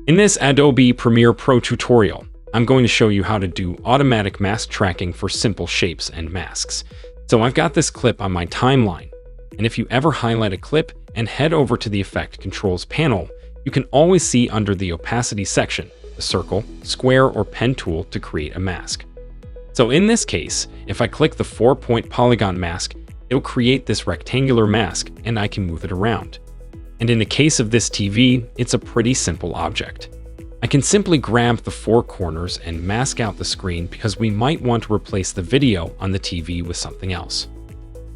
In this Adobe Premiere Pro tutorial, I'm going to show you how to do automatic mask tracking for simple shapes and masks. So I've got this clip on my timeline, and if you ever highlight a clip and head over to the Effect Controls panel, you can always see under the opacity section the circle, square, or pen tool to create a mask. So in this case, if I click the 4-point polygon mask, it'll create this rectangular mask and I can move it around. And in the case of this TV, it's a pretty simple object. I can simply grab the 4 corners and mask out the screen because we might want to replace the video on the TV with something else.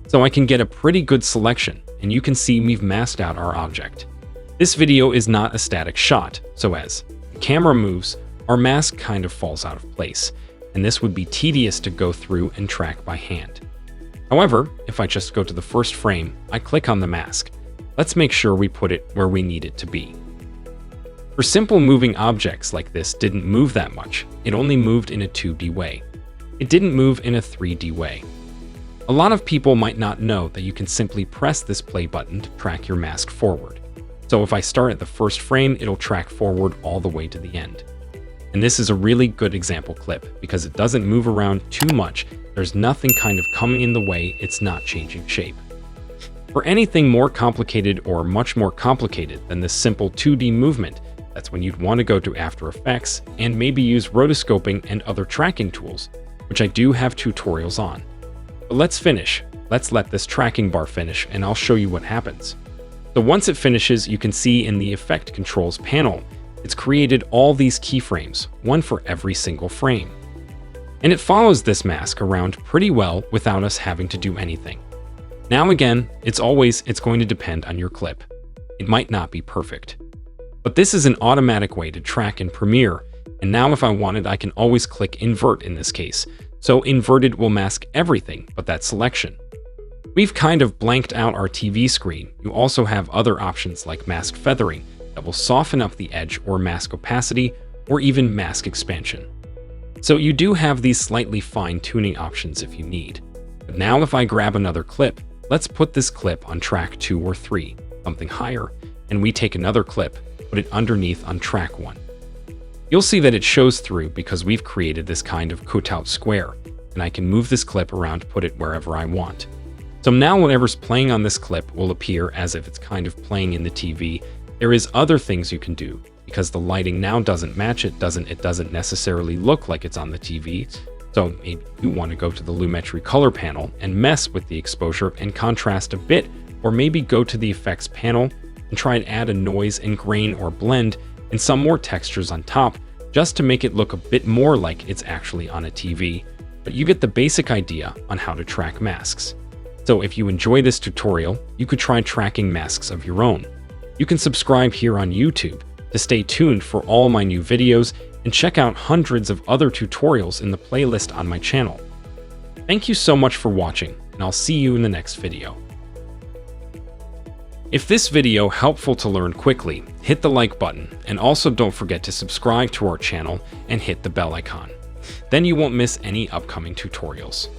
So I can get a pretty good selection, and you can see we've masked out our object. This video is not a static shot, so as the camera moves, our mask kind of falls out of place, and this would be tedious to go through and track by hand. However, if I just go to the first frame, I click on the mask. Let's make sure we put it where we need it to be. For simple moving objects like this didn't move that much, it only moved in a 2D way. It didn't move in a 3D way. A lot of people might not know that you can simply press this play button to track your mask forward. So if I start at the first frame, it'll track forward all the way to the end. And this is a really good example clip because it doesn't move around too much, there's nothing kind of coming in the way, it's not changing shape. For anything more complicated or much more complicated than this simple 2D movement, that's when you'd want to go to After Effects and maybe use rotoscoping and other tracking tools, which I do have tutorials on. But let's finish. Let's let this tracking bar finish and I'll show you what happens. So once it finishes, you can see in the Effect Controls panel, it's created all these keyframes, one for every single frame. And it follows this mask around pretty well without us having to do anything. Now again, it's going to depend on your clip. It might not be perfect. But this is an automatic way to track in Premiere, and now if I wanted, I can always click Invert in this case. So inverted will mask everything but that selection. We've kind of blanked out our TV screen. You also have other options like mask feathering that will soften up the edge, or mask opacity, or even mask expansion. So you do have these slightly fine-tuning options if you need. But now if I grab another clip, let's put this clip on track 2 or 3, something higher, and we take another clip, put it underneath on track 1. You'll see that it shows through because we've created this kind of cutout square, and I can move this clip around to put it wherever I want. So now whatever's playing on this clip will appear as if it's kind of playing in the TV. There is other things you can do, because the lighting now doesn't match it doesn't necessarily look like it's on the TV. So maybe you want to go to the Lumetri color panel and mess with the exposure and contrast a bit, or maybe go to the effects panel and try and add a noise and grain or blend and some more textures on top, just to make it look a bit more like it's actually on a TV. But you get the basic idea on how to track masks. So if you enjoy this tutorial, you could try tracking masks of your own. You can subscribe here on YouTube to stay tuned for all my new videos and check out hundreds of other tutorials in the playlist on my channel. Thank you so much for watching, and I'll see you in the next video. If this video helpful to learn quickly, hit the like button, and also don't forget to subscribe to our channel and hit the bell icon. Then you won't miss any upcoming tutorials.